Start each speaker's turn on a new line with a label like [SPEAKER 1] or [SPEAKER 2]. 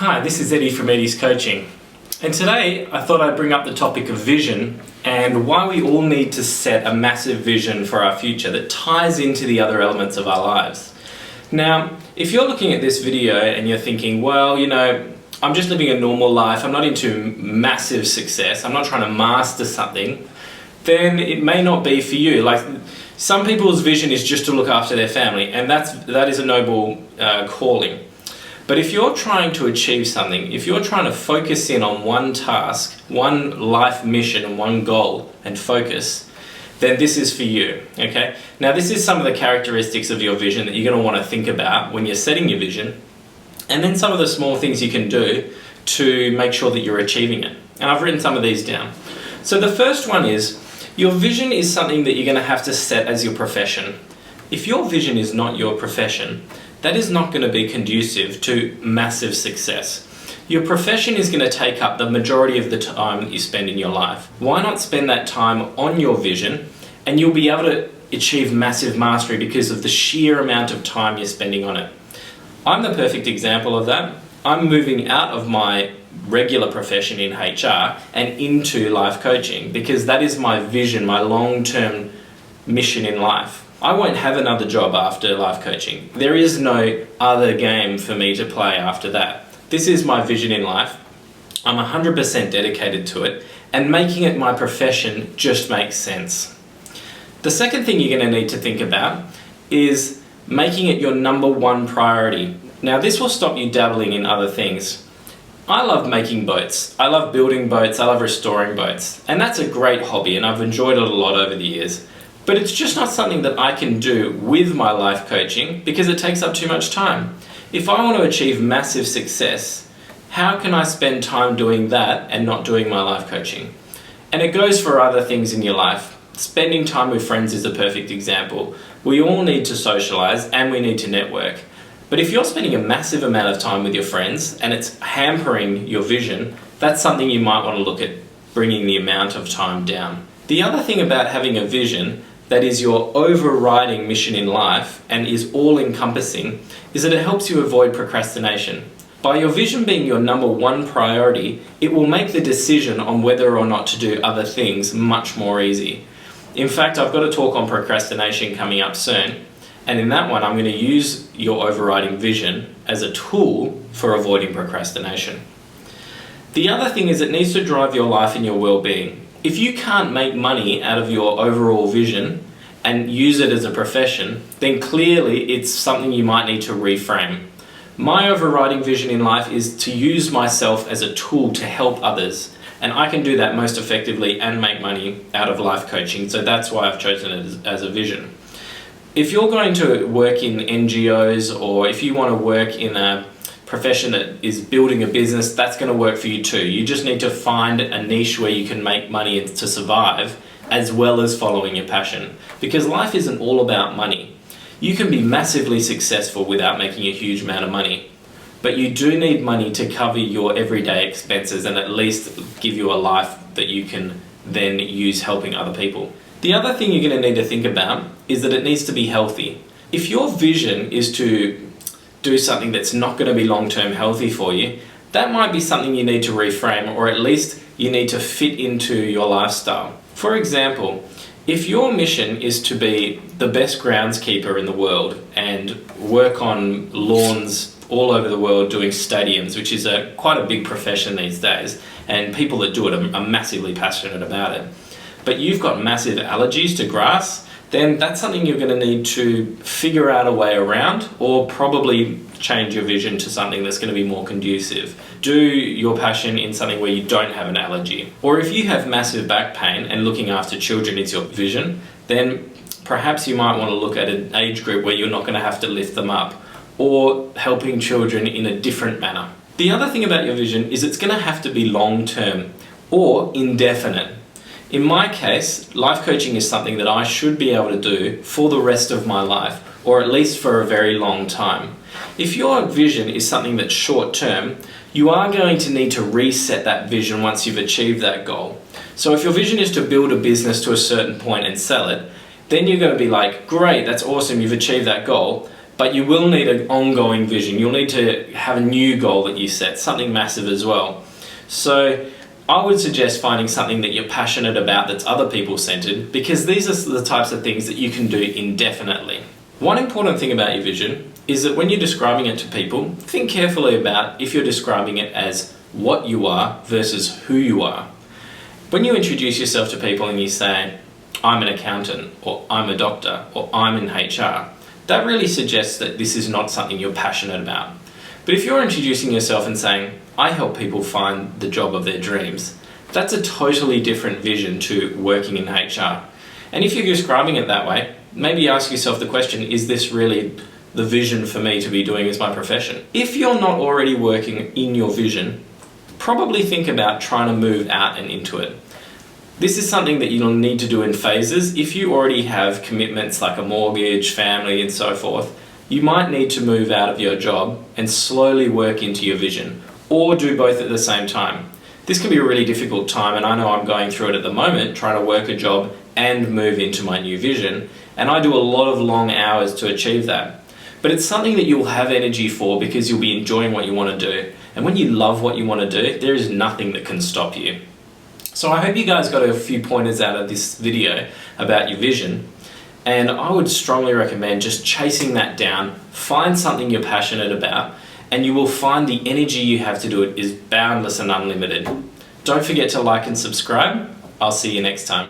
[SPEAKER 1] Hi, this is Eddie from Eddie's Coaching, and today I thought I'd bring up the topic of vision and why we all need to set a massive vision for our future that ties into the other elements of our lives. Now, if you're looking at this video and you're thinking, well, I'm just living a normal life, I'm not into massive success, I'm not trying to master something, then it may not be for you. Like, some people's vision is just to look after their family, and that is a noble calling. But if you're trying to achieve something, if you're trying to focus in on one task, one life mission and one goal and focus, then this is for you, okay? Now, this is some of the characteristics of your vision that you're going to want to think about when you're setting your vision, and then some of the small things you can do to make sure that you're achieving it. And I've written some of these down. So the first one is, your vision is something that you're going to have to set as your profession. If your vision is not your profession, that is not going to be conducive to massive success. Your profession is going to take up the majority of the time that you spend in your life. Why not spend that time on your vision, and you'll be able to achieve massive mastery because of the sheer amount of time you're spending on it. I'm the perfect example of that. I'm moving out of my regular profession in HR and into life coaching because that is my vision, my long-term mission in life. I won't have another job after life coaching. There is no other game for me to play after that. This is my vision in life. I'm 100% dedicated to it, and making it my profession just makes sense. The second thing you're going to need to think about is making it your number one priority. Now, this will stop you dabbling in other things. I love making boats. I love building boats. I love restoring boats. And that's a great hobby, and I've enjoyed it a lot over the years. But it's just not something that I can do with my life coaching because it takes up too much time. If I want to achieve massive success, how can I spend time doing that and not doing my life coaching? And it goes for other things in your life. Spending time with friends is a perfect example. We all need to socialize and we need to network. But if you're spending a massive amount of time with your friends and it's hampering your vision, that's something you might want to look at bringing the amount of time down. The other thing about having a vision that is your overriding mission in life and is all-encompassing is that it helps you avoid procrastination. By your vision being your number one priority, it will make the decision on whether or not to do other things much more easy. In fact, I've got a talk on procrastination coming up soon, and in that one I'm going to use your overriding vision as a tool for avoiding procrastination. The other thing is it needs to drive your life and your well-being. If you can't make money out of your overall vision and use it as a profession, then clearly it's something you might need to reframe. My overriding vision in life is to use myself as a tool to help others, and I can do that most effectively and make money out of life coaching, so that's why I've chosen it as a vision. If you're going to work in NGOs, or if you want to work in a profession that is building a business, that's going to work for you too. You just need to find a niche where you can make money to survive, as well as following your passion. Because life isn't all about money. You can be massively successful without making a huge amount of money, but you do need money to cover your everyday expenses and at least give you a life that you can then use helping other people. The other thing you're going to need to think about is that it needs to be healthy. If your vision is to do something that's not going to be long-term healthy for you, that might be something you need to reframe, or at least you need to fit into your lifestyle. For example, if your mission is to be the best groundskeeper in the world and work on lawns all over the world doing stadiums, which is quite a big profession these days, and people that do it are massively passionate about it, but you've got massive allergies to grass, then that's something you're going to need to figure out a way around, or probably change your vision to something that's going to be more conducive. Do your passion in something where you don't have an allergy. Or if you have massive back pain and looking after children is your vision, then perhaps you might want to look at an age group where you're not going to have to lift them up, or helping children in a different manner. The other thing about your vision is it's going to have to be long-term or indefinite. In my case, life coaching is something that I should be able to do for the rest of my life, or at least for a very long time. If your vision is something that's short-term, you are going to need to reset that vision once you've achieved that goal. So if your vision is to build a business to a certain point and sell it, then you're going to be like, great, that's awesome, you've achieved that goal, But you will need an ongoing vision. You'll need to have a new goal that you set, something massive as well. So I would suggest finding something that you're passionate about that's other people centered, because these are the types of things that you can do indefinitely. One important thing about your vision is that when you're describing it to people, think carefully about if you're describing it as what you are versus who you are. When you introduce yourself to people and you say, I'm an accountant, or I'm a doctor, or I'm in HR, that really suggests that this is not something you're passionate about. But if you're introducing yourself and saying, I help people find the job of their dreams, that's a totally different vision to working in HR. And if you're describing it that way, maybe ask yourself the question, is this really the vision for me to be doing as my profession? If you're not already working in your vision, probably think about trying to move out and into it. This is something that you'll need to do in phases. If you already have commitments like a mortgage, family, and so forth, you might need to move out of your job and slowly work into your vision, or do both at the same time. This can be a really difficult time, and I know I'm going through it at the moment, trying to work a job and move into my new vision, and I do a lot of long hours to achieve that. But it's something that you'll have energy for because you'll be enjoying what you want to do. And when you love what you want to do, there is nothing that can stop you. So I hope you guys got a few pointers out of this video about your vision, and I would strongly recommend just chasing that down, find something you're passionate about, and you will find the energy you have to do it is boundless and unlimited. Don't forget to like and subscribe. I'll see you next time.